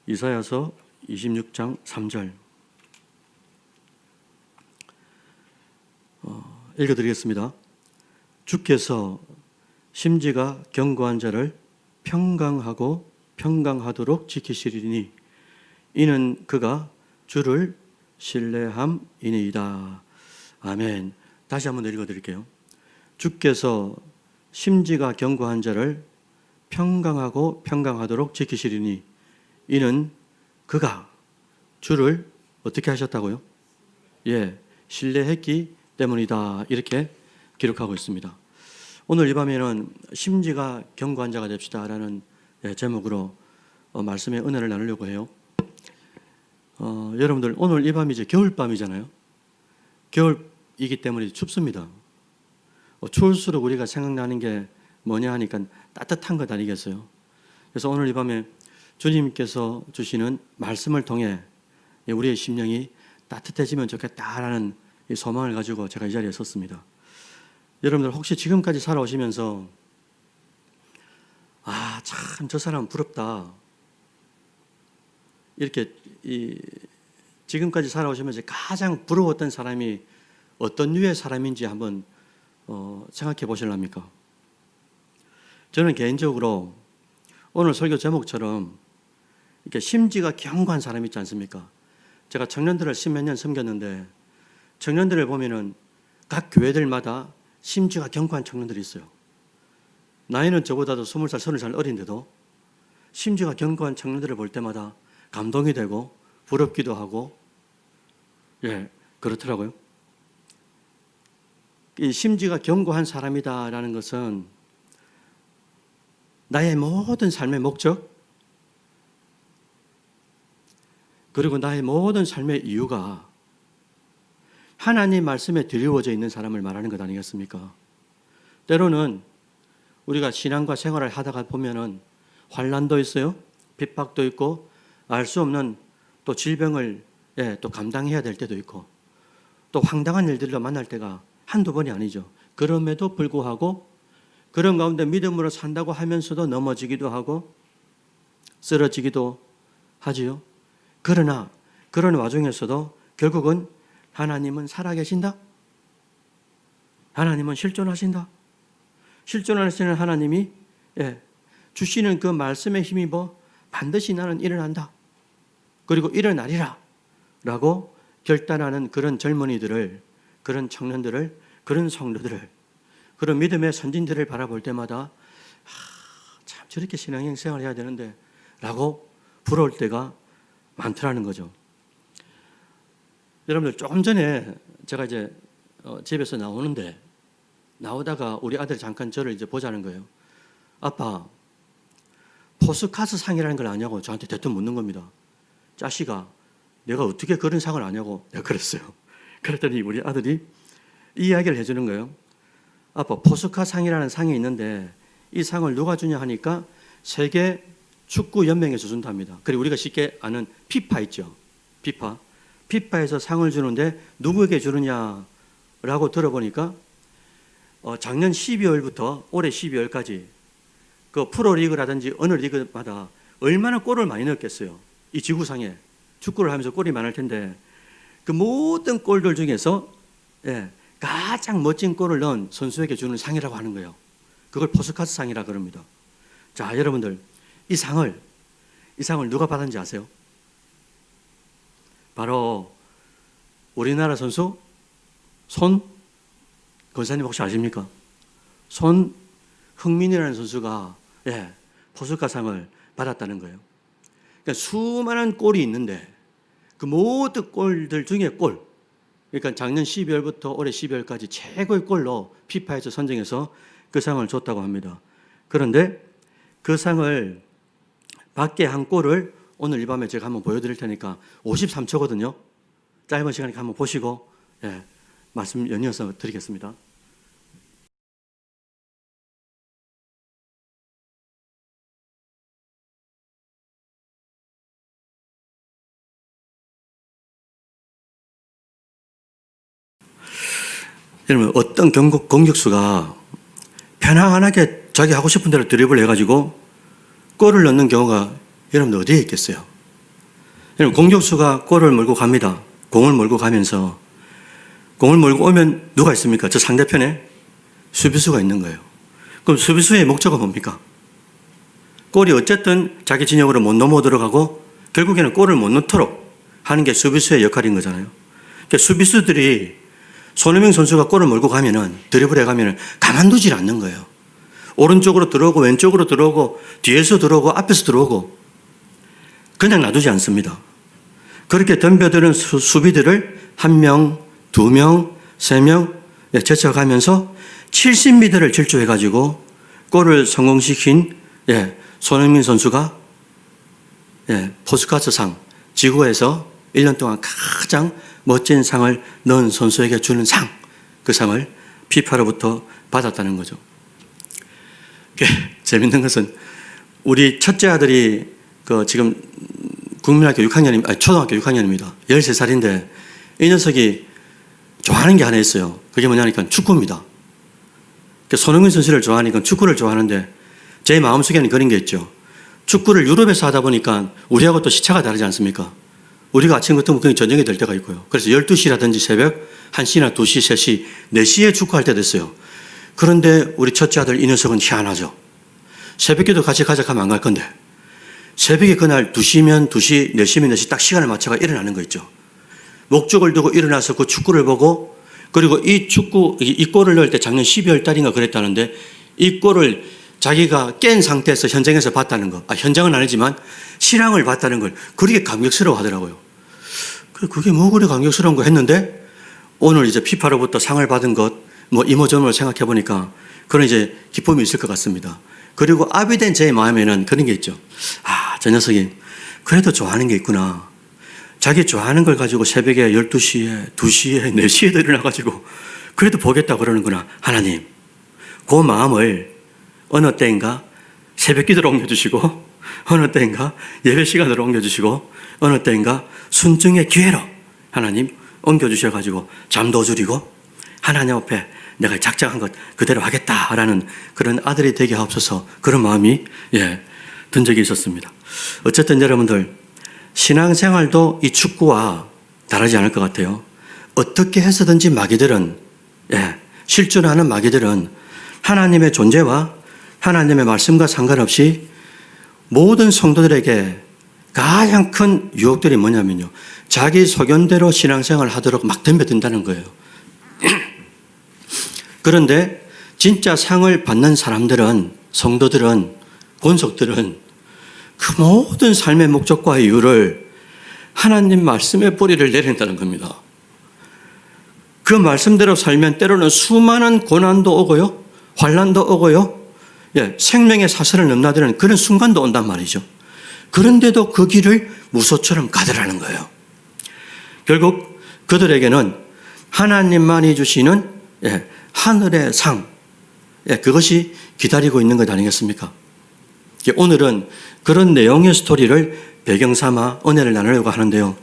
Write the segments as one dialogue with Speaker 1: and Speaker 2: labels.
Speaker 1: 이사야서 26장 3절 읽어드리겠습니다. 주께서 심지가 견고한 자를 평강하고 평강하도록 지키시리니 이는 그가 주를 신뢰함이니이다. 아멘. 다시 한번 읽어드릴게요. 주께서 심지가 견고한 자를 평강하고 평강하도록 지키시리니 이는 그가 주를 어떻게 하셨다고요? 신뢰했기 때문이다. 이렇게 기록하고 있습니다. 오늘 이 밤에는 심지가 견고한 자가 됩시다라는 제목으로 말씀의 은혜를 나누려고 해요. 여러분들 오늘 이 밤이 이제 겨울밤이잖아요. 겨울이기 때문에 춥습니다. 추울수록 우리가 생각나는 게 뭐냐 하니까 따뜻한 것 아니겠어요? 그래서 오늘 이 밤에 주님께서 주시는 말씀을 통해 우리의 심령이 따뜻해지면 좋겠다라는 이 소망을 가지고 제가 이 자리에 섰습니다. 여러분들 혹시 지금까지 살아오시면서 참 저 사람 부럽다 이렇게 지금까지 살아오시면서 가장 부러웠던 사람이 어떤 류의 사람인지 한번 생각해 보실랍니까? 저는 개인적으로 오늘 설교 제목처럼 이렇게 심지가 견고한 사람 있지 않습니까? 제가 청년들을 10몇 년 섬겼는데 청년들을 보면은 각 교회들마다 심지가 견고한 청년들이 있어요. 나이는 저보다도 20살, 30살 어린데도 심지가 견고한 청년들을 볼 때마다 감동이 되고 부럽기도 하고 그렇더라고요. 이 심지가 견고한 사람이다라는 것은 나의 모든 삶의 목적 그리고 나의 모든 삶의 이유가 하나님 말씀에 드리워져 있는 사람을 말하는 것 아니겠습니까? 때로는 우리가 신앙과 생활을 하다가 보면은 환난도 있어요. 핍박도 있고 알 수 없는 또 질병을 또 감당해야 될 때도 있고 또 황당한 일들로 만날 때가 한두 번이 아니죠. 그럼에도 불구하고 그런 가운데 믿음으로 산다고 하면서도 넘어지기도 하고 쓰러지기도 하지요. 그러나 그런 와중에서도 결국은 하나님은 살아계신다. 하나님은 실존하신다. 실존하시는 하나님이 주시는 그 말씀에 힘입어 반드시 나는 일어난다. 그리고 일어나리라 라고 결단하는 그런 젊은이들을, 그런 청년들을, 그런 성도들을, 그런 믿음의 선진들을 바라볼 때마다 참 저렇게 신앙행 생활을 해야 되는데 라고 부러울 때가 많더라는 거죠. 여러분들 조금 전에 제가 이제 집에서 나오다가 우리 아들이 잠깐 저를 이제 보자는 거예요. 아빠, 포스카스 상이라는 걸 아냐고 저한테 대뜸 묻는 겁니다. 자식아, 내가 어떻게 그런 상을 아냐고 내가 그랬어요. 그랬더니 우리 아들이 이 이야기를 해주는 거예요. 아빠, 포스카 상이라는 상이 있는데 이 상을 누가 주냐 하니까 세계 축구 연맹에서 준답니다. 그리고 우리가 쉽게 아는 피파 있죠. 피파에서 상을 주는데 누구에게 주느냐라고 들어보니까 작년 12월부터 올해 12월까지 그 프로리그라든지 어느 리그마다 얼마나 골을 많이 넣었겠어요. 이 지구상에 축구를 하면서 골이 많을 텐데 그 모든 골들 중에서 가장 멋진 골을 넣은 선수에게 주는 상이라고 하는 거예요. 그걸 포스카스 상이라 그럽니다. 자, 여러분들 이 상을 누가 받았는지 아세요? 바로 우리나라 선수 손 권사님 혹시 아십니까? 손흥민이라는 선수가 포스카상을 받았다는 거예요. 그러니까 수많은 골이 있는데 그 모든 골들 중에 그러니까 작년 12월부터 올해 12월까지 최고의 골로 피파에서 선정해서 그 상을 줬다고 합니다. 그런데 그 상을 받게 한 골을 오늘 이 밤에 제가 한번 보여드릴 테니까 53초거든요. 짧은 시간이니까 한번 보시고 말씀 연이어서 드리겠습니다. 여러분 어떤 공격수가 편안하게 자기 하고 싶은 대로 드리블을 해가지고 골을 넣는 경우가 여러분들 어디에 있겠어요? 공격수가 골을 몰고 갑니다. 공을 몰고 가면서 공을 몰고 오면 누가 있습니까? 저 상대편에 수비수가 있는 거예요. 그럼 수비수의 목적은 뭡니까? 골이 어쨌든 자기 진영으로 못 넘어 들어가고 결국에는 골을 못 넣도록 하는 게 수비수의 역할인 거잖아요. 그러니까 수비수들이 손흥민 선수가 골을 몰고 가면은 드리블해 가면은 가만두질 않는 거예요. 오른쪽으로 들어오고 왼쪽으로 들어오고 뒤에서 들어오고 앞에서 들어오고 그냥 놔두지 않습니다. 그렇게 덤벼드는 수비들을 1명, 2명, 3명 제쳐가면서 70m를 질주해 가지고 골을 성공시킨 손흥민 선수가 포스카스상, 지구에서 1년 동안 가장 멋진 상을 넣은 선수에게 주는 상, 그 상을 피파로부터 받았다는 거죠. 재밌는 것은 우리 첫째 아들이 지금 국민학교 6학년, 초등학교 6학년입니다. 13살인데 이 녀석이 좋아하는 게 하나 있어요. 그게 뭐냐니까 축구입니다. 손흥민 선수를 좋아하니까 축구를 좋아하는데 제 마음속에는 그런 게 있죠. 축구를 유럽에서 하다 보니까 우리하고 또 시차가 다르지 않습니까? 우리가 아침부터 그냥 저녁이 될 때가 있고요. 그래서 12시라든지 새벽 1시나 2시, 3시, 4시에 축구할 때도 있어요. 그런데 우리 첫째 아들 이 녀석은 희한하죠. 새벽기도 같이 가자 하면 안 갈 건데 새벽에 그날 2시면 2시, 4시면 4시 딱 시간을 맞춰가 일어나는 거 있죠. 목적을 두고 일어나서 그 축구를 보고 그리고 이 골을 넣을 때 작년 12월 달인가 그랬다는데 이 골을 자기가 깬 상태에서 현장에서 봤다는 거. 현장은 아니지만 실황을 봤다는 걸 그렇게 감격스러워 하더라고요. 그게 뭐 그리 감격스러운 거 했는데 오늘 이제 피파로부터 상을 받은 것, 이모저모를 생각해 보니까 그런 이제 기쁨이 있을 것 같습니다. 그리고 아비된 제 마음에는 그런 게 있죠. 저 녀석이 그래도 좋아하는 게 있구나. 자기 좋아하는 걸 가지고 새벽에 12시에, 2시에, 4시에도 일어나가지고 그래도 보겠다 그러는구나. 하나님, 그 마음을 어느 때인가 새벽 기도로 옮겨주시고 어느 때인가 예배 시간으로 옮겨주시고 어느 때인가 순종의 기회로 하나님 옮겨주셔가지고 잠도 줄이고 하나님 앞에 내가 작정한 것 그대로 하겠다라는 그런 아들이 되게 하옵소서 그런 마음이 든 적이 있었습니다. 어쨌든 여러분들 신앙생활도 이 축구와 다르지 않을 것 같아요. 어떻게 해서든지 마귀들은 실존하는 마귀들은 하나님의 존재와 하나님의 말씀과 상관없이 모든 성도들에게 가장 큰 유혹들이 뭐냐면요. 자기 소견대로 신앙생활을 하도록 막 덤벼든다는 거예요. 그런데 진짜 상을 받는 사람들은, 성도들은, 권속들은 그 모든 삶의 목적과 이유를 하나님 말씀의 뿌리를 내린다는 겁니다. 그 말씀대로 살면 때로는 수많은 고난도 오고요. 환난도 오고요. 생명의 사슬을 넘나드는 그런 순간도 온단 말이죠. 그런데도 그 길을 무소처럼 가더라는 거예요. 결국 그들에게는 하나님만이 주시는 하늘의 상, 그것이 기다리고 있는 것 아니겠습니까? 오늘은 그런 내용의 스토리를 배경 삼아 은혜를 나누려고 하는데요.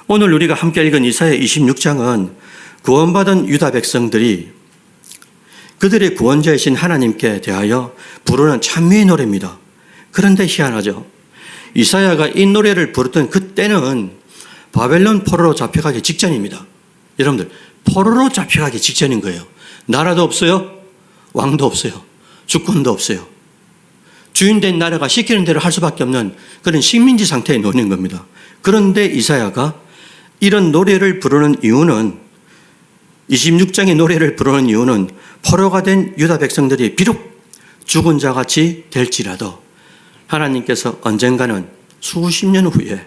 Speaker 1: 오늘 우리가 함께 읽은 이사야 26장은 구원받은 유다 백성들이 그들의 구원자이신 하나님께 대하여 부르는 찬미의 노래입니다. 그런데 희한하죠. 이사야가 이 노래를 부르던 그때는 바벨론 포로로 잡혀가기 직전입니다. 여러분들, 포로로 잡혀가기 직전인 거예요. 나라도 없어요. 왕도 없어요. 주권도 없어요. 주인된 나라가 시키는 대로 할 수밖에 없는 그런 식민지 상태에 놓인 겁니다. 그런데 이사야가 이런 노래를 부르는 이유는 26장의 노래를 부르는 이유는 포로가 된 유다 백성들이 비록 죽은 자같이 될지라도 하나님께서 언젠가는 수십 년 후에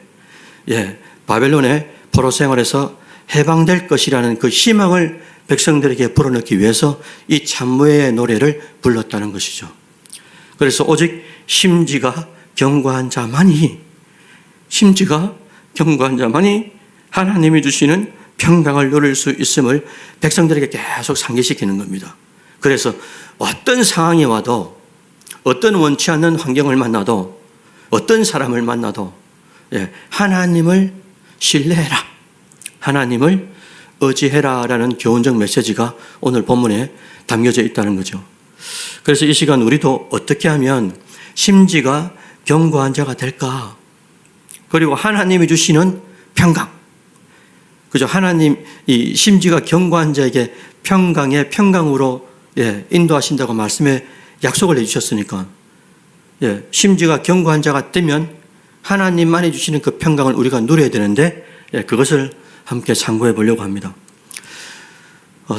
Speaker 1: 바벨론의 포로 생활에서 해방될 것이라는 그 희망을 백성들에게 불어넣기 위해서 이 찬무의 노래를 불렀다는 것이죠. 그래서 오직 심지가 견고한 자만이 하나님이 주시는 평강을 누릴 수 있음을 백성들에게 계속 상기시키는 겁니다. 그래서 어떤 상황이 와도 어떤 원치 않는 환경을 만나도 어떤 사람을 만나도 하나님을 신뢰해라. 하나님을 의지해라라는 교훈적 메시지가 오늘 본문에 담겨져 있다는 거죠. 그래서 이 시간 우리도 어떻게 하면 심지가 견고한 자가 될까? 그리고 하나님이 주시는 평강. 그죠? 하나님, 이 심지가 견고한 자에게 평강의 평강으로 인도하신다고 말씀에 약속을 해주셨으니까, 심지가 견고한 자가 되면 하나님만이 주시는 그 평강을 우리가 누려야 되는데, 그것을 함께 참고해 보려고 합니다.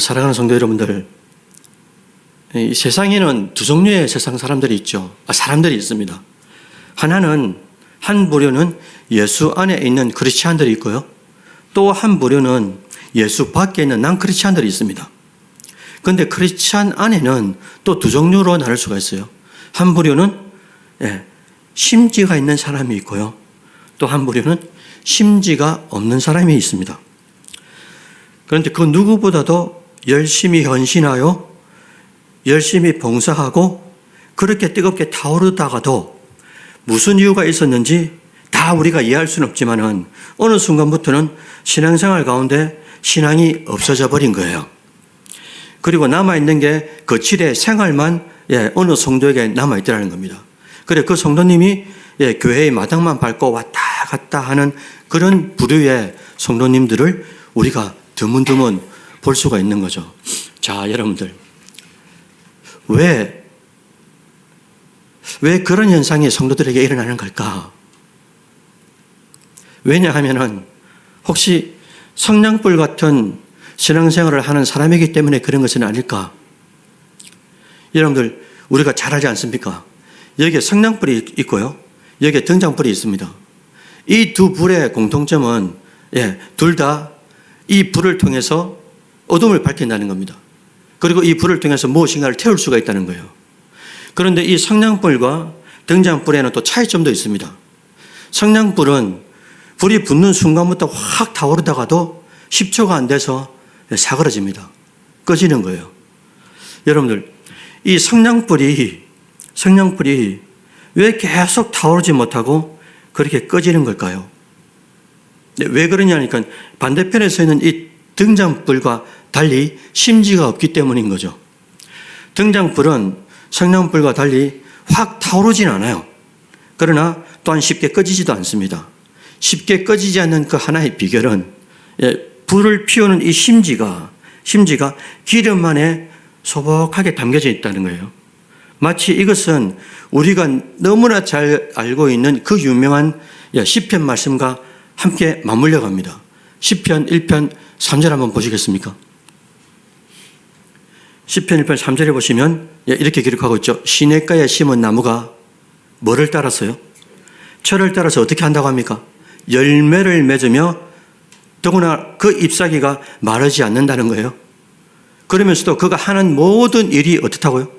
Speaker 1: 사랑하는 성도 여러분들, 이 세상에는 두 종류의 세상 사람들이 있죠. 사람들이 있습니다. 하나는, 한 부류는 예수 안에 있는 크리스찬들이 있고요. 또 한 부류는 예수 밖에 있는 난크리스찬들이 있습니다. 그런데 크리스찬 안에는 또 두 종류로 나눌 수가 있어요. 한 부류는 심지가 있는 사람이 있고요. 또 한 부류는 심지가 없는 사람이 있습니다. 그런데 그 누구보다도 열심히 헌신하여 열심히 봉사하고 그렇게 뜨겁게 타오르다가도 무슨 이유가 있었는지 다 우리가 이해할 수는 없지만은 어느 순간부터는 신앙생활 가운데 신앙이 없어져 버린 거예요. 그리고 남아있는 게 거칠의 생활만 어느 성도에게 남아있더라는 겁니다. 그래, 그 성도님이 교회의 마당만 밟고 왔다 갔다 하는 그런 부류의 성도님들을 우리가 드문드문 볼 수가 있는 거죠. 자, 여러분들. 왜 그런 현상이 성도들에게 일어나는 걸까? 왜냐하면은 혹시 성냥불 같은 신앙생활을 하는 사람이기 때문에 그런 것은 아닐까? 여러분들, 우리가 잘 알지 않습니까? 여기에 성냥불이 있고요. 여기에 등잔불이 있습니다. 이 두 불의 공통점은 둘 다 이 불을 통해서 어둠을 밝힌다는 겁니다. 그리고 이 불을 통해서 무엇인가를 태울 수가 있다는 거예요. 그런데 이 성냥불과 등잔불에는 또 차이점도 있습니다. 성냥불은 불이 붙는 순간부터 확 타오르다가도 10초가 안 돼서 사그러집니다. 꺼지는 거예요. 여러분들, 이 성냥불이 왜 계속 타오르지 못하고 그렇게 꺼지는 걸까요? 왜 그러냐니까 반대편에 서 있는 이 등잔불과 달리 심지가 없기 때문인 거죠. 등잔불은 성냥불과 달리 확 타오르진 않아요. 그러나 또한 쉽게 꺼지지도 않습니다. 쉽게 꺼지지 않는 그 하나의 비결은 불을 피우는 이 심지가 기름 안에 소복하게 담겨져 있다는 거예요. 마치 이것은 우리가 너무나 잘 알고 있는 그 유명한 시편 말씀과 함께 맞물려 갑니다. 시편 1편 3절 한번 보시겠습니까? 시편 1편 3절에 보시면 이렇게 기록하고 있죠. 시냇가에 심은 나무가 뭐를 따라서요? 철을 따라서 어떻게 한다고 합니까? 열매를 맺으며 더구나 그 잎사귀가 마르지 않는다는 거예요. 그러면서도 그가 하는 모든 일이 어떻다고요?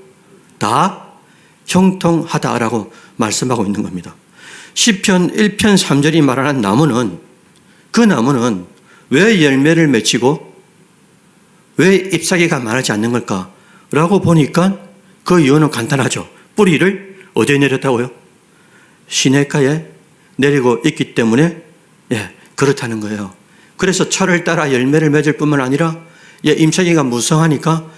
Speaker 1: 다 형통하다라고 말씀하고 있는 겁니다. 시편 1편 3절이 말하는 나무는, 그 나무는 왜 열매를 맺히고 왜 잎사귀가 마르지 않는 걸까라고 보니까 그 이유는 간단하죠. 뿌리를 어디에 내렸다고요? 시냇가에 내리고 있기 때문에 그렇다는 거예요. 그래서 철을 따라 열매를 맺을 뿐만 아니라 잎사귀가 무성하니까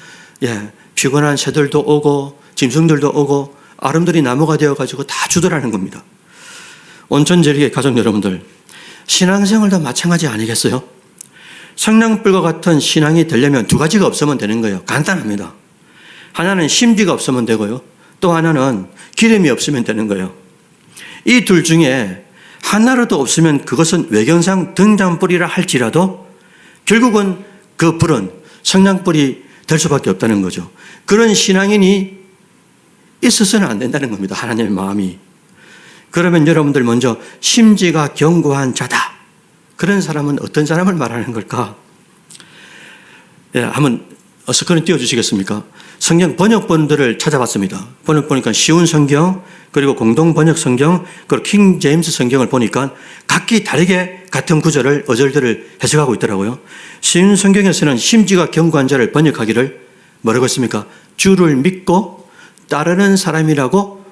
Speaker 1: 피곤한 새들도 오고 짐승들도 오고 아름드리 나무가 되어가지고 다 주더라는 겁니다. 온천제리의 가족 여러분들, 신앙생활도 마찬가지 아니겠어요? 성냥불과 같은 신앙이 되려면 두 가지가 없으면 되는 거예요. 간단합니다. 하나는 심지가 없으면 되고요. 또 하나는 기름이 없으면 되는 거예요. 이 둘 중에 하나라도 없으면 그것은 외경상 등잔불이라 할지라도 결국은 그 불은 성냥불이 될 수밖에 없다는 거죠. 그런 신앙인이 있어서는 안 된다는 겁니다. 하나님의 마음이. 그러면 여러분들 먼저 심지가 견고한 자다. 그런 사람은 어떤 사람을 말하는 걸까? 한번 스크린 띄워주시겠습니까? 성경 번역본들을 찾아봤습니다. 번역 보니까 쉬운 성경, 그리고 공동 번역 성경, 그리고 킹 제임스 성경을 보니까 각기 다르게 같은 구절을, 어절들을 해석하고 있더라고요. 쉬운 성경에서는 심지가 견고한 자를 번역하기를 뭐라고 했습니까? 주를 믿고 따르는 사람이라고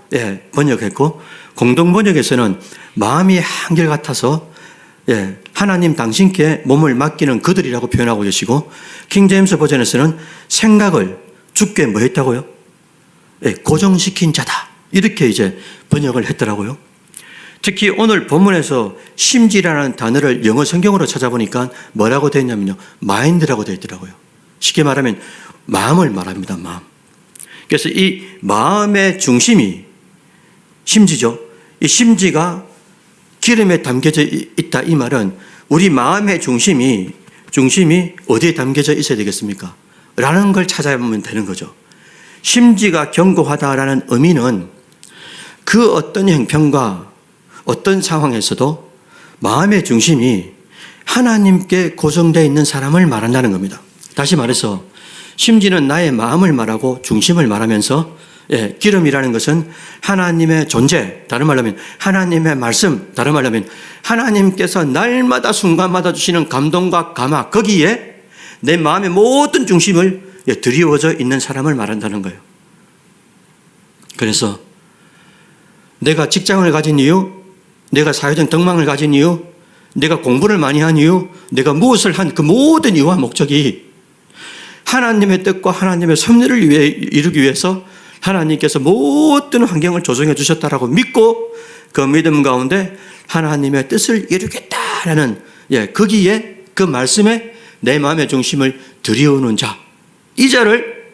Speaker 1: 번역했고, 공동 번역에서는 마음이 한결같아서 하나님 당신께 몸을 맡기는 그들이라고 표현하고 계시고, 킹 제임스 버전에서는 생각을 주께 뭐 했다고요? 고정시킨 자다. 이렇게 이제 번역을 했더라고요. 특히 오늘 본문에서 심지라는 단어를 영어 성경으로 찾아보니까 뭐라고 되어 있냐면요. 마인드라고 되어 있더라고요. 쉽게 말하면 마음을 말합니다. 마음. 그래서 이 마음의 중심이 심지죠. 이 심지가 기름에 담겨져 있다 이 말은 우리 마음의 중심이 어디에 담겨져 있어야 되겠습니까? 라는 걸 찾아보면 되는 거죠. 심지가 견고하다라는 의미는 그 어떤 형편과 어떤 상황에서도 마음의 중심이 하나님께 고정되어 있는 사람을 말한다는 겁니다. 다시 말해서 심지는 나의 마음을 말하고 중심을 말하면서 기름이라는 것은 하나님의 존재, 다른 말로 하면 하나님의 말씀, 다른 말로 하면 하나님께서 날마다 순간마다 주시는 감동과 감화, 거기에 내 마음의 모든 중심을 드리워져 있는 사람을 말한다는 거예요. 그래서 내가 직장을 가진 이유, 내가 사회적 덕망을 가진 이유, 내가 공부를 많이 한 이유, 내가 무엇을 한 그 모든 이유와 목적이 하나님의 뜻과 하나님의 섭리를 이루기 위해서 하나님께서 모든 환경을 조성해 주셨다라고 믿고 그 믿음 가운데 하나님의 뜻을 이루겠다라는 거기에 그 말씀에 내 마음의 중심을 들여오는 자, 이 자를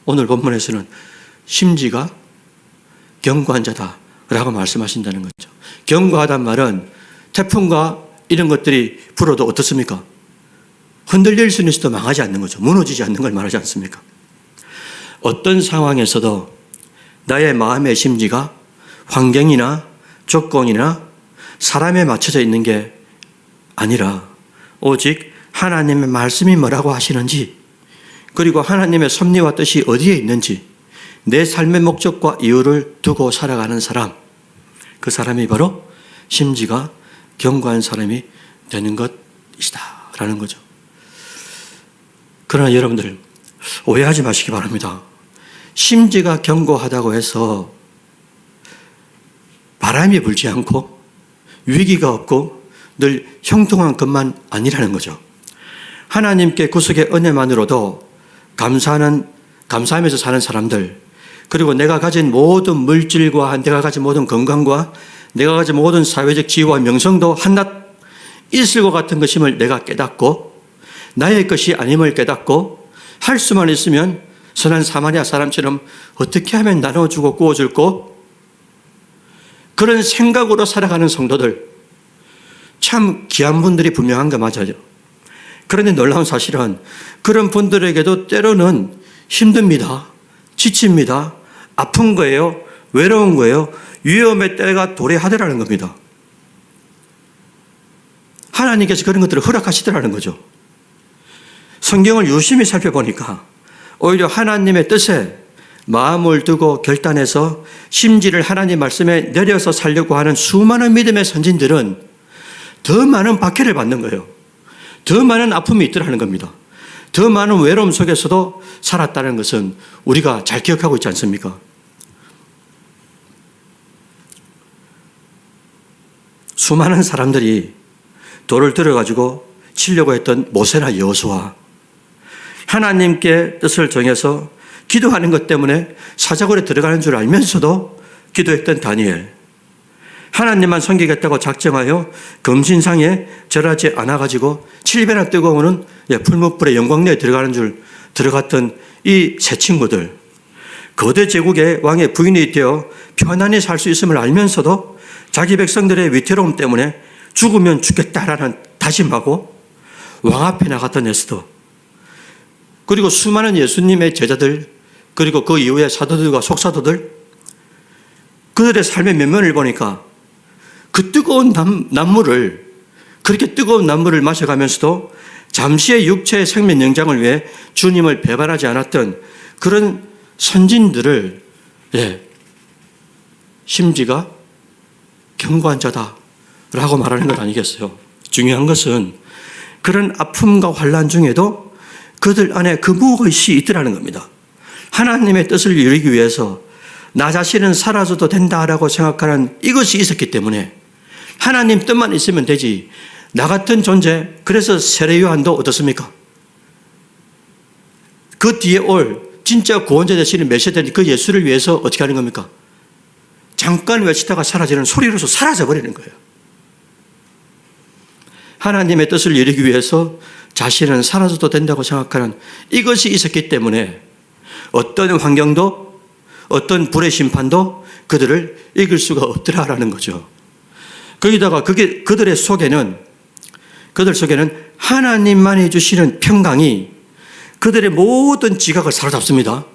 Speaker 1: 오늘 본문에서는 심지가 견고한 자다라고 말씀하신다는 거죠. 견고하단 말은 태풍과 이런 것들이 불어도 어떻습니까? 흔들릴 수는 있어도 망하지 않는 거죠. 무너지지 않는 걸 말하지 않습니까? 어떤 상황에서도 나의 마음의 심지가 환경이나 조건이나 사람에 맞춰져 있는 게 아니라 오직 하나님의 말씀이 뭐라고 하시는지, 그리고 하나님의 섭리와 뜻이 어디에 있는지, 내 삶의 목적과 이유를 두고 살아가는 사람, 그 사람이 바로 심지가 견고한 사람이 되는 것이다라는 거죠. 그러나 여러분들 오해하지 마시기 바랍니다. 심지가 견고하다고 해서 바람이 불지 않고 위기가 없고 늘 형통한 것만 아니라는 거죠. 하나님께 구속의 은혜만으로도 감사하면서 사는 사람들, 그리고 내가 가진 모든 물질과 내가 가진 모든 건강과 내가 가진 모든 사회적 지위와 명성도 한낱 있을 것 같은 것임을 내가 깨닫고 나의 것이 아님을 깨닫고 할 수만 있으면 선한 사마리아 사람처럼 어떻게 하면 나눠주고 구워줄고 그런 생각으로 살아가는 성도들, 참 귀한 분들이 분명한 거 맞아요. 그런데 놀라운 사실은 그런 분들에게도 때로는 힘듭니다. 지칩니다. 아픈 거예요. 외로운 거예요. 위험의 때가 도래하더라는 겁니다. 하나님께서 그런 것들을 허락하시더라는 거죠. 성경을 유심히 살펴보니까 오히려 하나님의 뜻에 마음을 두고 결단해서 심지를 하나님 말씀에 내려서 살려고 하는 수많은 믿음의 선진들은 더 많은 박해를 받는 거예요. 더 많은 아픔이 있더라는 겁니다. 더 많은 외로움 속에서도 살았다는 것은 우리가 잘 기억하고 있지 않습니까? 수많은 사람들이 돌을 들어가지고 치려고 했던 모세나 여호수아, 하나님께 뜻을 정해서 기도하는 것 때문에 사자굴에 들어가는 줄 알면서도 기도했던 다니엘, 하나님만 섬기겠다고 작정하여 금신상에 절하지 않아가지고 7배나 뜨거운 풀무불의 영광내에 들어갔던 이 세 친구들, 거대 제국의 왕의 부인이 되어 편안히 살 수 있음을 알면서도 자기 백성들의 위태로움 때문에 죽으면 죽겠다라는 다짐하고 왕 앞에 나갔던 에스더, 그리고 수많은 예수님의 제자들, 그리고 그 이후의 사도들과 속사도들, 그들의 삶의 면면을 보니까 그 뜨거운 난물을, 그렇게 뜨거운 난물을 마셔가면서도 잠시의 육체의 생명 연장을 위해 주님을 배반하지 않았던 그런 선진들을 심지가 견고한 자다라고 말하는 것 아니겠어요? 중요한 것은 그런 아픔과 환난 중에도 그들 안에 그 무엇이 있더라는 겁니다. 하나님의 뜻을 이루기 위해서 나 자신은 사라져도 된다라고 생각하는 이것이 있었기 때문에 하나님 뜻만 있으면 되지, 나 같은 존재, 그래서 세례 요한도 어떻습니까? 그 뒤에 올 진짜 구원자 되시는 메시아된 그 예수를 위해서 어떻게 하는 겁니까? 잠깐 외치다가 사라지는 소리로서 사라져버리는 거예요. 하나님의 뜻을 이루기 위해서 자신은 사라져도 된다고 생각하는 이것이 있었기 때문에 어떤 환경도 어떤 불의 심판도 그들을 이길 수가 없더라라는 거죠. 거기다가 그들 속에는 하나님만이 주시는 평강이 그들의 모든 지각을 사로잡습니다.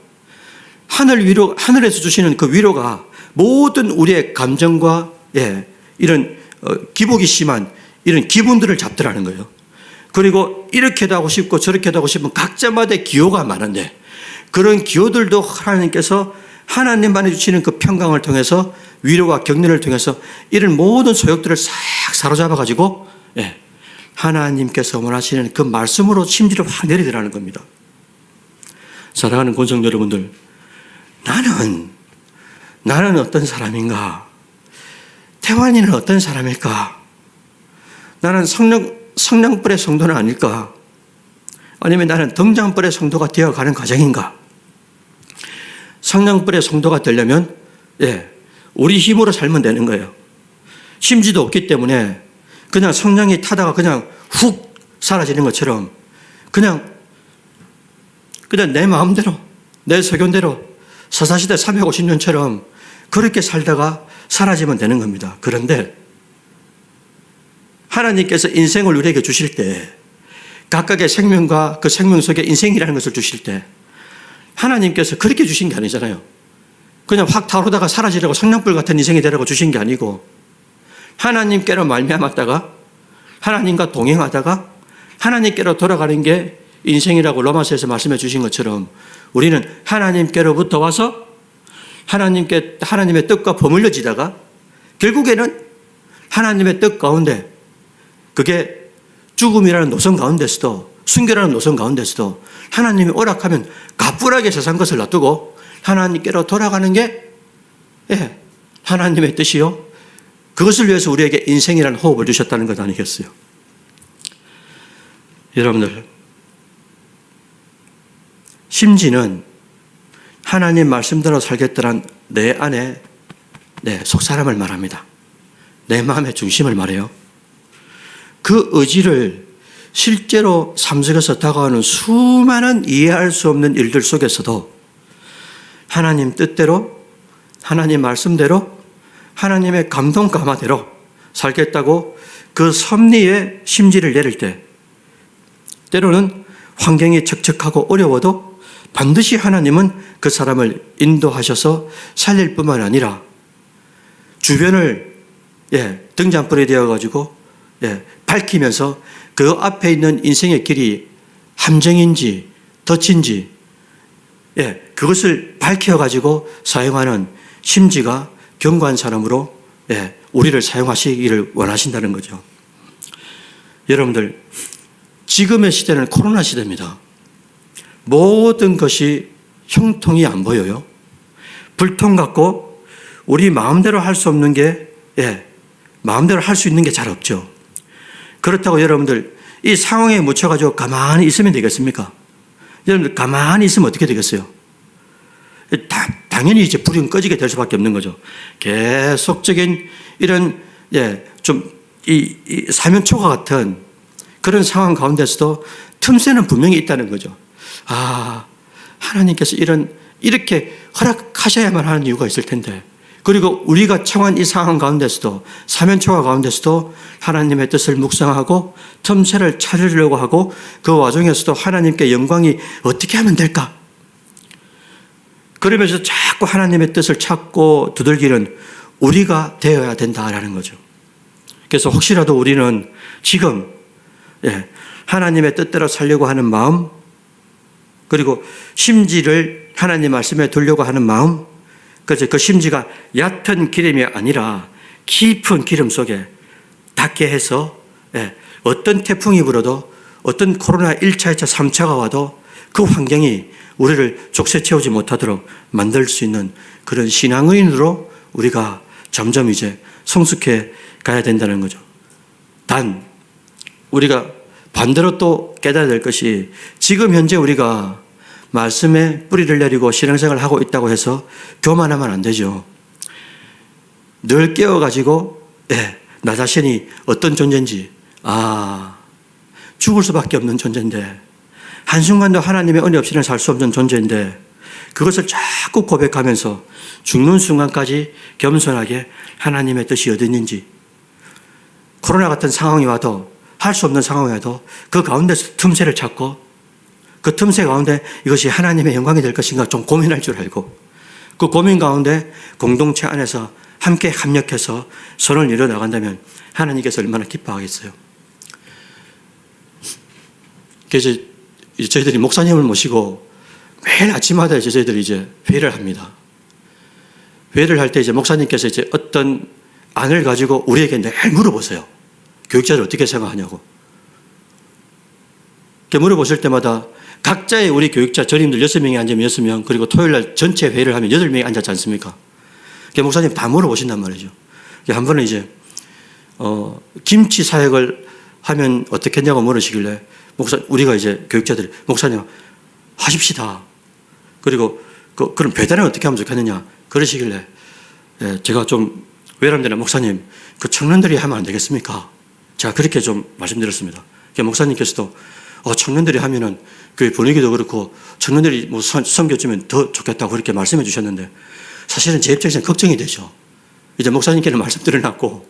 Speaker 1: 하늘에서 주시는 그 위로가 모든 우리의 감정과 이런 기복이 심한 이런 기분들을 잡더라는 거예요. 그리고 이렇게도 하고 싶고 저렇게도 하고 싶은 각자마다의 기호가 많은데 그런 기호들도 하나님께서 하나님만이 주시는 그 평강을 통해서 위로와 격려를 통해서 이런 모든 소욕들을 싹 사로잡아가지고 하나님께서 원하시는 그 말씀으로 심지를 확 내리더라는 겁니다. 사랑하는 권성 여러분들, 나는 어떤 사람인가? 태환이는 어떤 사람일까? 나는 성령불의 성도는 아닐까? 아니면 나는 등잔불의 성도가 되어가는 과정인가? 성령불의 성도가 되려면 우리 힘으로 살면 되는 거예요. 심지도 없기 때문에 그냥 성령이 타다가 그냥 훅 사라지는 것처럼 그냥 내 마음대로 내 소견대로 사사시대 350년처럼 그렇게 살다가 사라지면 되는 겁니다. 그런데 하나님께서 인생을 우리에게 주실 때 각각의 생명과 그 생명 속에 인생이라는 것을 주실 때 하나님께서 그렇게 주신 게 아니잖아요. 그냥 확 타오르다가 사라지려고 성령불 같은 인생이 되라고 주신 게 아니고 하나님께로 말미암았다가 하나님과 동행하다가 하나님께로 돌아가는 게 인생이라고 로마서에서 말씀해 주신 것처럼 우리는 하나님께로부터 와서 하나님의 뜻과 버물려지다가 결국에는 하나님의 뜻 가운데 그게 죽음이라는 노선 가운데서도 순교라는 노선 가운데서도 하나님이 오락하면 가뿐하게 세상 것을 놔두고 하나님께로 돌아가는 게 하나님의 뜻이요. 그것을 위해서 우리에게 인생이라는 호흡을 주셨다는 것 아니겠어요? 여러분들, 심지는 하나님 말씀대로 살겠다란 내 안에 내 속사람을 말합니다. 내 마음의 중심을 말해요. 그 의지를 실제로 삶 속에서 다가오는 수많은 이해할 수 없는 일들 속에서도 하나님 뜻대로, 하나님 말씀대로, 하나님의 감동 감화대로 살겠다고 그 섭리의 심지를 내릴 때 때로는 환경이 척척하고 어려워도 반드시 하나님은 그 사람을 인도하셔서 살릴 뿐만 아니라 주변을 등잔불이 되어가지고 밝히면서 그 앞에 있는 인생의 길이 함정인지 덫인지 그것을 밝혀가지고 사용하는 심지가 견고한 사람으로 우리를 사용하시기를 원하신다는 거죠. 여러분들, 지금의 시대는 코로나 시대입니다. 모든 것이 형통이 안 보여요. 불통 같고 우리 마음대로 할 수 없는 게 마음대로 할 수 있는 게 잘 없죠. 그렇다고 여러분들 이 상황에 묻혀가지고 가만히 있으면 되겠습니까? 여러분들 가만히 있으면 어떻게 되겠어요? 당연히 이제 불이 꺼지게 될 수밖에 없는 거죠. 계속적인 이런 이 사면초가 같은 그런 상황 가운데서도 틈새는 분명히 있다는 거죠. 하나님께서 이렇게 허락하셔야만 하는 이유가 있을 텐데, 그리고 우리가 처한 이 상황 가운데서도 사면초가 가운데서도 하나님의 뜻을 묵상하고 틈새를 찾으려고 하고 그 와중에서도 하나님께 영광이 어떻게 하면 될까? 그러면서 자꾸 하나님의 뜻을 찾고 두들기는 우리가 되어야 된다라는 거죠. 그래서 혹시라도 우리는 지금 하나님의 뜻대로 살려고 하는 마음, 그리고 심지를 하나님 말씀에 두려고 하는 마음, 그래서 그 심지가 얕은 기름이 아니라 깊은 기름 속에 닿게 해서 어떤 태풍이 불어도 어떤 코로나 1차, 2차, 3차가 와도 그 환경이 우리를 족쇄채우지 못하도록 만들 수 있는 그런 신앙인으로 우리가 점점 이제 성숙해 가야 된다는 거죠. 단 우리가 반대로 또 깨달아야 될 것이, 지금 현재 우리가 말씀에 뿌리를 내리고 신앙생활을 하고 있다고 해서 교만하면 안 되죠. 늘 깨워가지고 나 자신이 어떤 존재인지 죽을 수밖에 없는 존재인데 한순간도 하나님의 은혜 없이는 살 수 없는 존재인데 그것을 자꾸 고백하면서 죽는 순간까지 겸손하게 하나님의 뜻이 어디 있는지 코로나 같은 상황이 와도 할 수 없는 상황이 와도 그 가운데서 틈새를 찾고 그 틈새 가운데 이것이 하나님의 영광이 될 것인가 좀 고민할 줄 알고 그 고민 가운데 공동체 안에서 함께 합력해서 선을 이뤄 나간다면 하나님께서 얼마나 기뻐하겠어요. 그래서 저희들이 목사님을 모시고 매일 아침마다 이제 저희들이 이제 회의를 합니다. 회의를 할 때 이제 목사님께서 이제 어떤 안을 가지고 우리에게 늘 물어보세요. 교육자를 어떻게 생각하냐고. 이렇게 물어보실 때마다 각자의 우리 교육자 전임들 6명이 앉으면 6명, 그리고 토요일 날 전체 회의를 하면 8명이 앉았지 않습니까? 목사님 다 물어보신단 말이죠. 한 번은 이제 김치 사역을 하면 어떻게 했냐고 물으시길래 우리가 이제 교육자들이 목사님 하십시다. 그리고 그럼 배달은 어떻게 하면 좋겠느냐 그러시길래 제가 좀 외람되는 목사님 그 청년들이 하면 안 되겠습니까? 제가 그렇게 좀 말씀드렸습니다. 목사님께서도 청년들이 하면은 그 분위기도 그렇고 청년들이 뭐 섬겨주면 더 좋겠다고 그렇게 말씀해 주셨는데 사실은 제 입장에서는 걱정이 되죠. 이제 목사님께는 말씀 드려놨고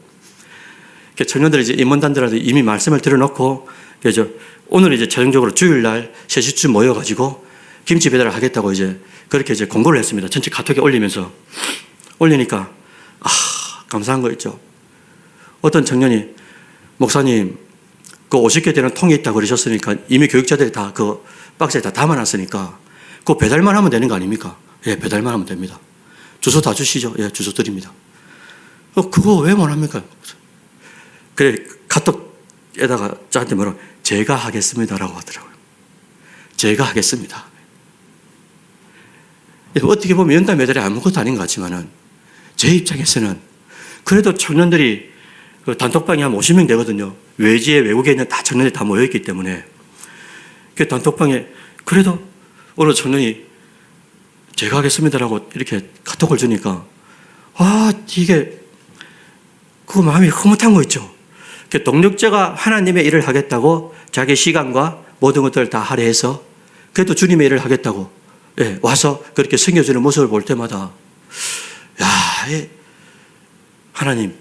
Speaker 1: 청년들이 이제 임원단들한테 이미 말씀을 드려놓고 그래서 오늘 이제 최종적으로 주일날 3시쯤 모여가지고 김치 배달을 하겠다고 이제 그렇게 이제 공고를 했습니다. 전체 카톡에 올리니까 감사한 거 있죠. 어떤 청년이 목사님 그 50개 되는 통이 있다고 그러셨으니까 이미 교육자들이 다 그 박스에 다 담아놨으니까 그 배달만 하면 되는 거 아닙니까? 예, 배달만 하면 됩니다. 주소 다 주시죠. 예, 주소 드립니다. 그거 왜 못합니까? 그래, 카톡에다가 저한테 제가 하겠습니다라고 하더라고요. 제가 하겠습니다. 어떻게 보면 연단 메달이 아무것도 아닌 것 같지만은 제 입장에서는 그래도 청년들이 그 단톡방이 한 50명 되거든요. 외지에 외국에 있는 다 청년들이 다 모여있기 때문에 그 단톡방에 그래도 어느 청년이 제가 하겠습니다라고 이렇게 카톡을 주니까 이게 그 마음이 흐뭇한 거 있죠. 동력자가 하나님의 일을 하겠다고 자기 시간과 모든 것들을 다 할애해서 그래도 주님의 일을 하겠다고 와서 그렇게 섬겨주는 모습을 볼 때마다 하나님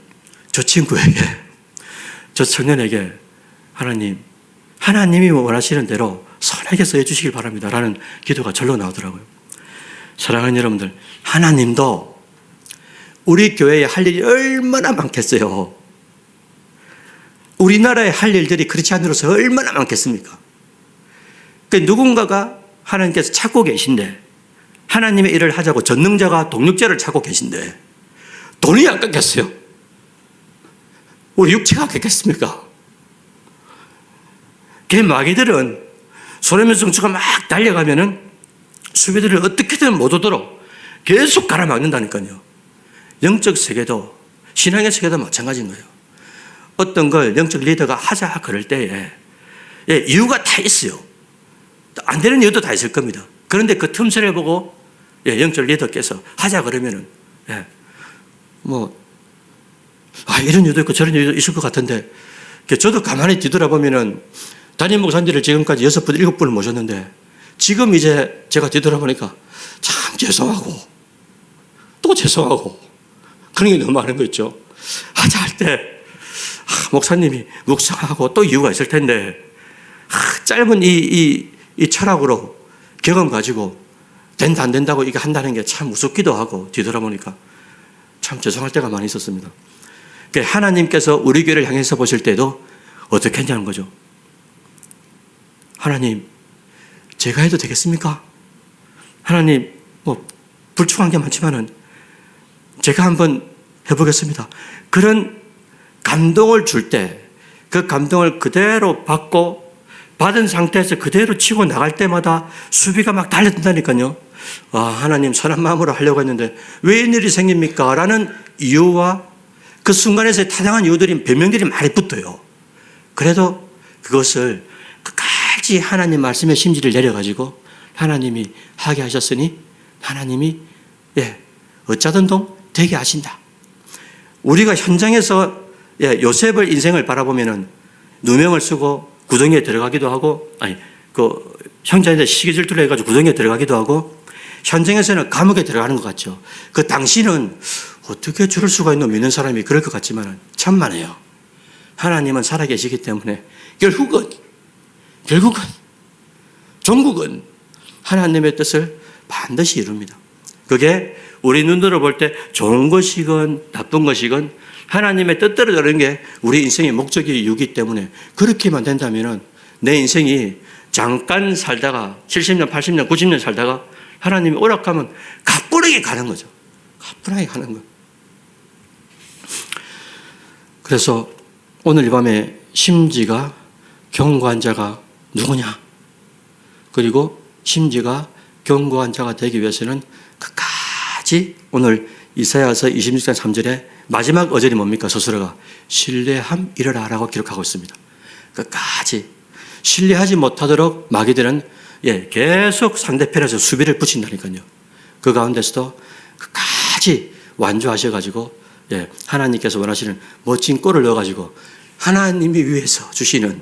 Speaker 1: 저 친구에게 저 청년에게 하나님이 원하시는 대로 선하게 써해 주시길 바랍니다 라는 기도가 절로 나오더라고요. 사랑하는 여러분들, 하나님도 우리 교회에 할 일이 얼마나 많겠어요. 우리나라에 할 일들이 그렇지 않으로서 얼마나 많겠습니까? 누군가가 하나님께서 찾고 계신데 하나님의 일을 하자고 전능자가 동력자를 찾고 계신데 돈이 안 깎였어요. 우리 육체가 아꼈겠습니까? 마귀들은 소래면 성추가 막 달려가면은 수비들을 어떻게든 못 오도록 계속 갈아막는다니까요. 영적 세계도 신앙의 세계도 마찬가지인 거예요. 어떤 걸 영적 리더가 하자 그럴 때에 이유가 다 있어요. 안 되는 이유도 다 있을 겁니다. 그런데 그 틈새를 보고 영적 리더께서 하자 그러면은 이런 이유도 있고 저런 이유도 있을 것 같은데 저도 가만히 뒤돌아보면은 담임 목사님들을 지금까지 6분, 7분을 모셨는데 지금 이제 제가 뒤돌아보니까 참 죄송하고 또 죄송하고 그런 게 너무 많은 거 있죠. 하자 할 때 목사님이 묵상하고 또 이유가 있을 텐데 짧은 이 철학으로 경험 가지고 된다 안 된다고 이게 한다는 게 참 무섭기도 하고 뒤돌아보니까 참 죄송할 때가 많이 있었습니다. 하나님께서 우리 교회를 향해서 보실 때도 어떻게 했냐는 거죠. 하나님, 제가 해도 되겠습니까? 하나님, 불충한 게 많지만은 제가 한번 해보겠습니다. 그런 감동을 줄 때 그 감동을 그대로 받고 받은 상태에서 그대로 치고 나갈 때마다 수비가 막 달려든다니까요. 하나님 선한 마음으로 하려고 했는데 왜 이런 일이 생깁니까? 라는 이유와 그 순간에서의 타당한 이유들이 변명들이 많이 붙어요. 그래도 그것을 끝까지 하나님 말씀의 심지를 내려가지고 하나님이 하게 하셨으니 하나님이 어쩌든 동 되게 하신다. 우리가 현장에서 요셉의 인생을 바라보면은 누명을 쓰고 구덩이에 들어가기도 하고, 형제한테 시기질투를 해가지고 구덩이에 들어가기도 하고, 현장에서는 감옥에 들어가는 것 같죠. 그 당시는 어떻게 저럴 수가 있노 믿는 사람이 그럴 것 같지만 천만에요. 하나님은 살아계시기 때문에 결국은 종국은 하나님의 뜻을 반드시 이룹니다. 그게 우리 눈으로 볼 때 좋은 것이건 나쁜 것이건 하나님의 뜻대로 되는 게 우리 인생의 목적이 이유기 때문에 그렇게만 된다면 내 인생이 잠깐 살다가 70년, 80년, 90년 살다가 하나님이 오락하면 가뿐하게 가는 거죠. 가뿐하게 가는 거. 그래서 오늘 이 밤에 심지가 견고한 자가 누구냐? 그리고 심지가 견고한 자가 되기 위해서는 끝까지 오늘 이사야서 26장 3절에 마지막 어절이 뭡니까? 스스로가 신뢰함 이르라 라고 기록하고 있습니다. 끝까지 신뢰하지 못하도록 마귀들은 계속 상대편에서 수비를 붙인다니까요. 그 가운데서도 끝까지 완주하셔가지고 하나님께서 원하시는 멋진 골을 넣어가지고 하나님이 위해서 주시는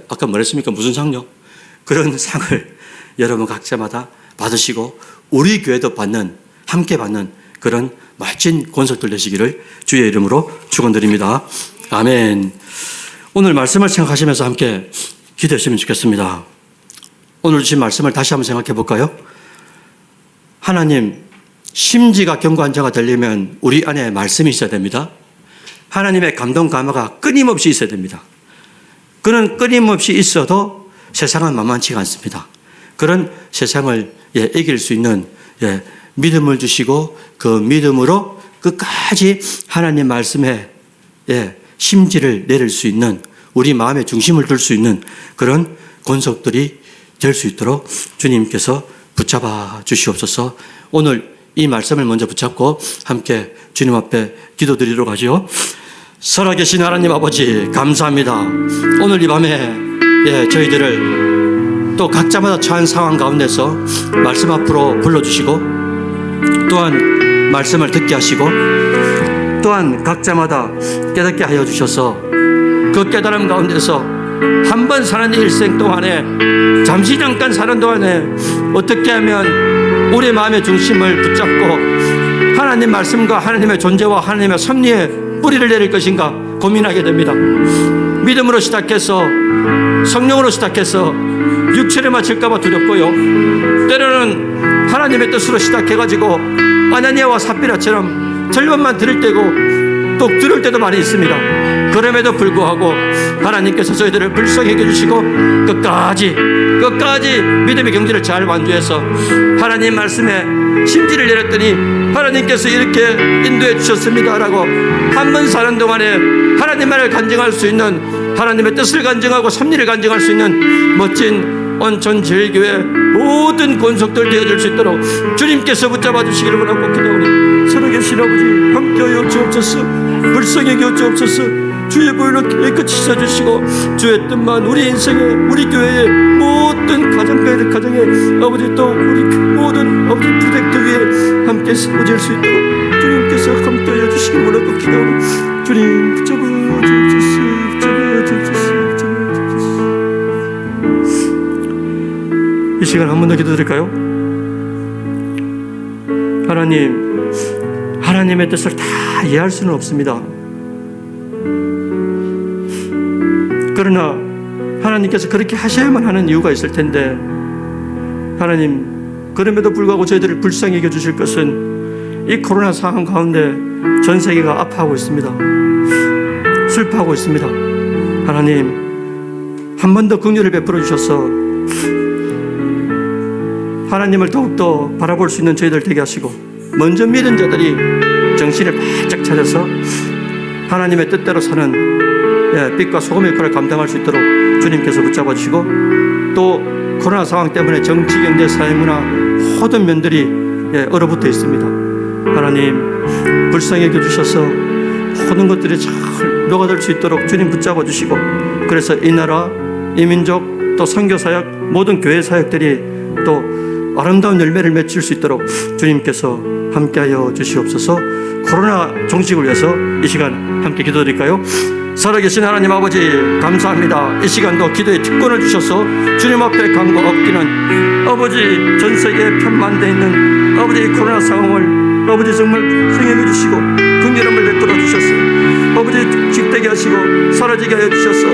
Speaker 1: 아까 뭐랬습니까? 무슨 상요? 그런 상을 여러분 각자마다 받으시고 우리 교회도 함께 받는 그런 멋진 권속들 되시기를 주의 이름으로 축원드립니다. 아멘. 오늘 말씀을 생각하시면서 함께 기도했으면 좋겠습니다. 오늘 주신 말씀을 다시 한번 생각해 볼까요? 하나님, 심지가 견고한 자가 되려면 우리 안에 말씀이 있어야 됩니다. 하나님의 감동 감화가 끊임없이 있어야 됩니다. 그는 끊임없이 있어도 세상은 만만치가 않습니다. 그런 세상을 이길 수 있는 믿음을 주시고 그 믿음으로 끝까지 하나님 말씀에 심지를 내릴 수 있는 우리 마음의 중심을 둘 수 있는 그런 권속들이 될 수 있도록 주님께서 붙잡아 주시옵소서. 오늘 이 말씀을 먼저 붙잡고 함께 주님 앞에 기도드리도록 하죠. 살아계신 하나님 아버지 감사합니다. 오늘 이 밤에 저희들을 또 각자마다 처한 상황 가운데서 말씀 앞으로 불러주시고 또한 말씀을 듣게 하시고 또한 각자마다 깨닫게 하여 주셔서 그 깨달음 가운데서 한 번 사는 일생 동안에 잠시 잠깐 사는 동안에 어떻게 하면 우리 마음의 중심을 붙잡고 하나님 말씀과 하나님의 존재와 하나님의 섭리에 뿌리를 내릴 것인가 고민하게 됩니다. 믿음으로 시작해서 성령으로 시작해서 육체를 맞힐까 봐 두렵고요. 때로는 하나님의 뜻으로 시작해가지고 아나니아와 삽비라처럼 절반만 들을 때고 또 들을 때도 많이 있습니다. 그럼에도 불구하고 하나님께서 저희들을 불쌍히 여겨주시고 끝까지 믿음의 경지를 잘 완주해서 하나님 말씀에 심지를 내렸더니 하나님께서 이렇게 인도해 주셨습니다라고 한 번 사는 동안에 하나님 말을 간증할 수 있는 하나님의 뜻을 간증하고 섭리를 간증할 수 있는 멋진 온천 제일교회 모든 권속들 되어줄 수 있도록 주님께서 붙잡아 주시기를 원하고 기도하오니 살아계신 아버지 함께하여 주옵소서. 불쌍히 여겨 주옵소서. 주의 보혈로 깨끗이 씻어주시고 주의 뜻만 우리 인생에 우리 교회의 모든 가정의 아버지 또 우리 모든 아버지 프로젝트 위에 함께 세워질 수 있도록 주님께서 함께하여 주시기 원하고 기도하오니 주님 붙잡아 주옵소서. 이 시간 한 번 더 기도드릴까요? 하나님의 뜻을 다 이해할 수는 없습니다. 그러나 하나님께서 그렇게 하셔야만 하는 이유가 있을 텐데 하나님 그럼에도 불구하고 저희들을 불쌍히 여겨주실 것은 이 코로나 상황 가운데 전 세계가 아파하고 있습니다. 슬퍼하고 있습니다. 하나님 한 번 더 긍휼을 베풀어 주셔서 하나님을 더욱더 바라볼 수 있는 저희들 되게 하시고 먼저 믿은 자들이 정신을 바짝 차려서 하나님의 뜻대로 사는 빛과 소금의 역할을 감당할 수 있도록 주님께서 붙잡아 주시고 또 코로나 상황 때문에 정치, 경제, 사회문화 모든 면들이 얼어붙어 있습니다. 하나님 불쌍히 여겨주셔서 모든 것들이 잘 녹아들 수 있도록 주님 붙잡아 주시고 그래서 이 나라, 이 민족 또 선교사역 모든 교회 사역들이 또 아름다운 열매를 맺을 수 있도록 주님께서 함께하여 주시옵소서. 코로나 종식을 위해서 이 시간 함께 기도드릴까요? 살아계신 하나님 아버지 감사합니다. 이 시간도 기도의 특권을 주셔서 주님 앞에 간구가 없기는 아버지 전 세계에 편만되어 있는 아버지 이 코로나 상황을 아버지 정말 승인해 주시고 긍휼함을 베풀어 주셨어요. 아버지 직되게 하시고 사라지게 하여 주셨어.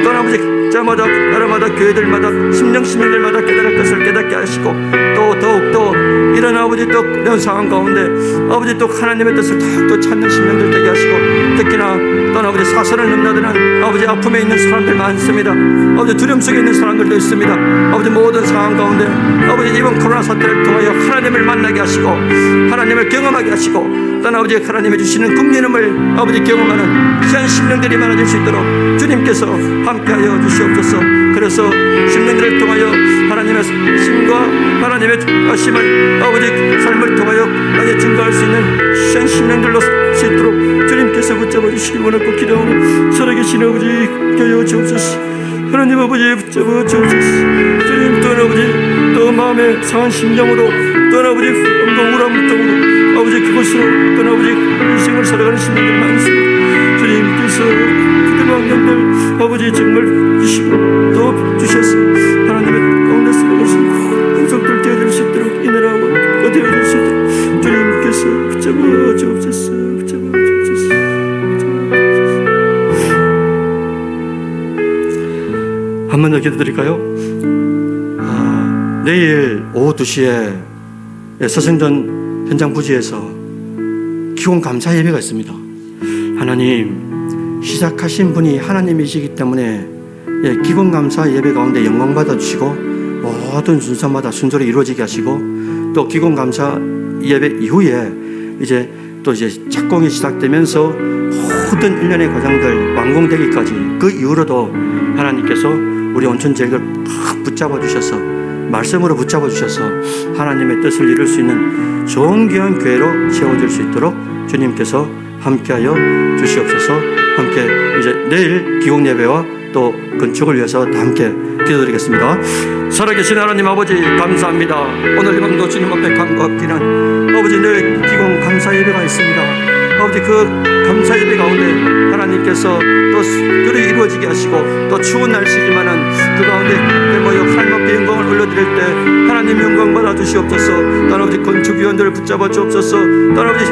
Speaker 1: 또한 아버지 자마다 나라마다 교회들마다 심령들마다 깨달을 것을 깨닫게 하시고 또 더욱더 이런 아버지 또 이런 상황 가운데 아버지 또 하나님의 뜻을 더욱더 찾는 심령들 되게 하시고 특히나 또 아버지 사선을 넘나드는 아버지 아픔에 있는 사람들 많습니다. 아버지 두려움 속에 있는 사람들도 있습니다. 아버지 모든 상황 가운데 아버지 이번 코로나 사태를 통하여 하나님을 만나게 하시고 하나님을 경험하게 하시고 또 아버지 하나님이 주시는 긍휼함을 아버지 경험하는 귀한 심령들이 많아질 수 있도록 주님께서 함께하여 주시옵소서. 그래서 심령들을 통하여 하나님의 심과 하나님의 하심을 아버지 삶을 통하여 많이 증거할 수 있는 귀한 심령들로 수 있도록 주님께서 붙잡아 주시기 원하고 기도하오니 살아계신 아버지 하여 주옵소서. 하나님 아버지 붙잡아 주옵소서. 주님 또한 아버지 또 마음의 상한 심령으로 또한 아버지 우울함 등으로 아버지 그것으로 또한 아버지 인생을 살아가는 심령들 많습니다. 주님께서 그들 왕년들 아버지 정말 주시고 또 주셔서 하나님의 가운데 살아가신 인성들 되어질 수 있도록 인내하고 되어질 수 있도록 주님께서 붙잡아 주옵소서. 붙잡아 주옵소서. 한 번 더 기도드릴까요? 내일 오후 2시에 서생전 현장 부지에서 기원 감사 예배가 있습니다. 하나님 시작하신 분이 하나님이시기 때문에 기원 감사 예배 가운데 영광 받아주시고 모든 순서마다 순조로 이루어지게 하시고 또 기원 감사 예배 이후에 이제 착공이 시작되면서 모든 일련의 과정들 완공되기까지 그 이후로도 하나님께서 우리 온천제일을 팍 붙잡아 주셔서 말씀으로 붙잡아 주셔서 하나님의 뜻을 이룰 수 있는 좋은 귀한 교회로 세워질 수 있도록 주님께서 함께하여 주시옵소서. 함께 이제 내일 기공 예배와 또 건축을 위해서 다 함께 기도드리겠습니다. 살아계신 하나님 아버지 감사합니다. 오늘 이 밤도 주님 앞에 간구합기는 아버지 내일 기공 감사 예배가 있습니다. 아버지 그 감사 예배 가운데 하나님께서 또 들이 이루어지게 하시고 또 추운 날씨지만은 그 가운데 모여 하나님 앞에 영광을 올려드릴 때 하나님 영광 받아 주시옵소서. 또 아버지 건축위원들을 붙잡아 주옵소서. 또 아버지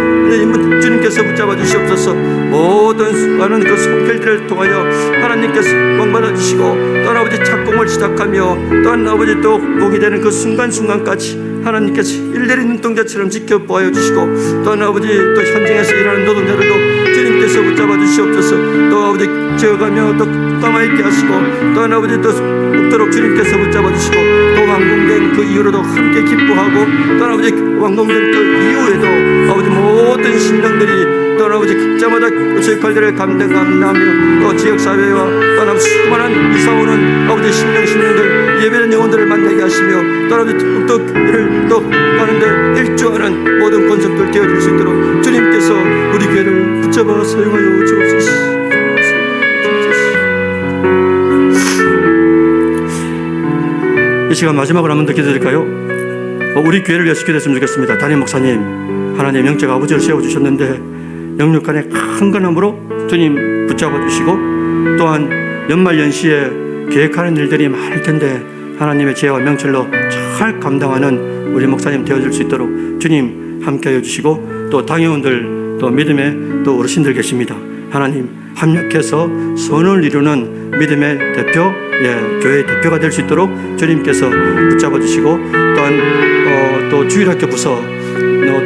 Speaker 1: 주님께서 붙잡아 주시옵소서. 모든 많은 그 손길들을 통하여 하나님께서 영광 받아 주시고 또 아버지 착공을 시작하며 또한 아버지 또 공이 되는 그 순간순간까지 하나님께서 일일이 눈동자처럼 지켜보아 주시고 또한 아버지 또 현장에서 일하는 노동자들도 주님께서 붙잡아 주시옵소서. 또 아버지 지어가며 또 남아있게 하시고 또한 아버지 또 없도록 주님께서 붙잡아 주시고 또 완공된 그 이후로도 함께 기뻐하고 또한 아버지 완공된 그 이후에도 아버지 모든 심령들이 또 아버지 각자마다 그 역할들을 감당하며 또 지역사회와 또 아버지 수많은 이사오는 아버지 심령들 예배는 영혼들을 만나게 하시며 또 아버지 또 이를 또 가는데 일조하는 모든 건설들 되어질 수 있도록 주님께서 우리 교회를 붙잡아 사용하여 주옵소서. 이 시간 마지막으로 한 번 더 기도드릴까요? 우리 교회를 위해서 기도했으면 좋겠습니다. 담임 목사님 하나님 영적 아버지를 세워주셨는데 영육간의 강건함으로 주님 붙잡아 주시고 또한 연말연시에 계획하는 일들이 많을 텐데 하나님의 지혜와 명철로 잘 감당하는 우리 목사님 되어줄 수 있도록 주님 함께하여 주시고 또 당회원들 또 믿음의 또 어르신들 계십니다. 하나님 합력해서 선을 이루는 믿음의 대표 교회의 대표가 될 수 있도록 주님께서 붙잡아 주시고 또한 또 주일학교 부서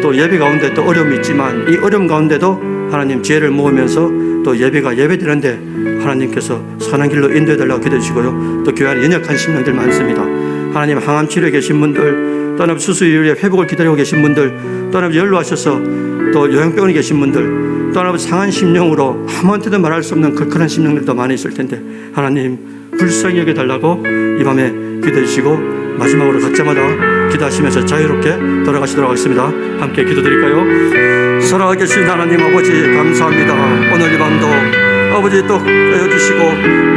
Speaker 1: 또 예배 가운데 또 어려움이 있지만 이 어려움 가운데도 하나님 지혜를 모으면서 또 예배가 예배되는데 하나님께서 선한 길로 인도해 달라고 기도해 주시고요. 또 교회 안에 연약한 심령들 많습니다. 하나님 항암 치료에 계신 분들 또 하나님 수술 이후에 회복을 기다리고 계신 분들 또 하나님 연로하셔서 또 요양병원에 계신 분들 또 하나님 상한 심령으로 아무한테도 말할 수 없는 걸걸한 심령들도 많이 있을 텐데 하나님 불쌍히 여겨 달라고 이 밤에 기도해 주시고 마지막으로 각자마다 기도하시면서 자유롭게 돌아가시도록 하겠습니다. 함께 기도드릴까요? 살아계신 하나님 아버지 감사합니다. 오늘 이 밤도 아버지 또 해주시고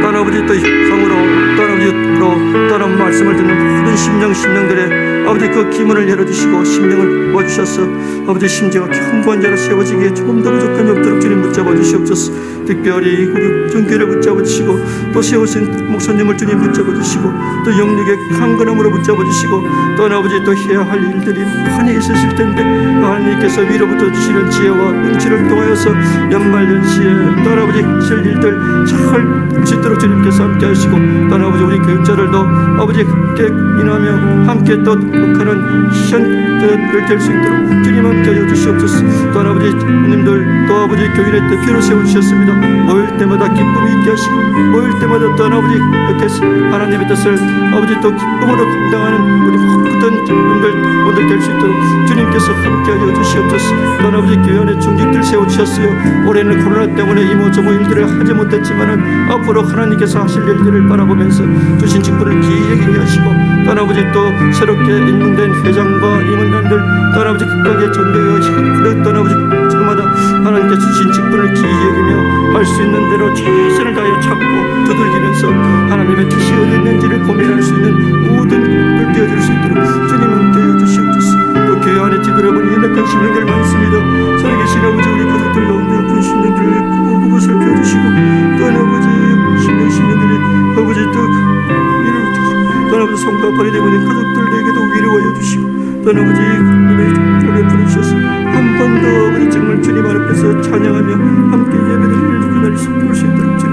Speaker 1: 또 아버지 또 성으로 또 아버지로 떠난 말씀을 듣는 모든 심령들의 아버지 그 기문을 열어주시고 심령을 모아주셔서 아버지 심지어 견고한 자로 세워지기에 조금 더 부족함이 없도록 주님 붙잡아 주시옵소서. 특별히 우리 전교를 붙잡아 주시고 또 세우신 목사님을 주님 붙잡아 주시고 또 영역의 강건함으로 붙잡아 주시고 또 아버지 또 해야 할 일들이 많이 있으실 텐데 하나님께서 위로부터 주시는 지혜와 은혜를 통하여서 연말연시에 또 아버지 하실 일들 잘 짓도록 주님께서 함께 하시고 또 아버지 우리 교육자들도 아버지 함께 인하며 함께 또 하는 시간을 될 수 있도록 주님 함께 하여 주시옵소서. 또 아버지 주님들 또 아버지 교인의 대표로 세워주셨습니다. 모일 때마다 기쁨이 있게 하시고 모일 때마다 또 아버지 이렇게 하나님의 뜻을 아버지 또 기쁨으로 감당하는 우리 모든 분들 오늘 될 수 있도록 주님께서 함께 하여 주시옵소서. 또 아버지 교회 안에 중직들 세워주셨어요. 올해는 코로나 때문에 이모저모 일들을 하지 못했지만은 앞으로 하나님께서 하실 일들을 바라보면서 주신 직분을 기이하게 하시고 또 아버지 또 새롭게 임명된 회장과 임원관들 또 아버지 각각의 전도의 또 아버지 저마다 하나님께 주신 직분을 기이히 여기며 할 수 있는 대로 최선을 다해 찾고 두들기면서 하나님의 뜻이 어디 있는지를 고민할 수 있는 모든 걸 되어줄 수 있도록 주님 함께 해주시옵소서. 또 교회 안에 뒤돌아보니 연약한 심령들 많습니다. 살아계신 아버지 우리 가족들 가운데 아픈 심령들을 보고 살펴주시고 또 아버지 심령들이 아버지 또 위로해 주시고 또 아버지 성과 발휘되고 있는 가족들에게도 위로하여 주시고 또 아버지 님의 부르셔서 한 번 더 아버지 정말 주님 앞에서 찬양하며 함께 예배드리는 그날이 볼 수 있도록 주님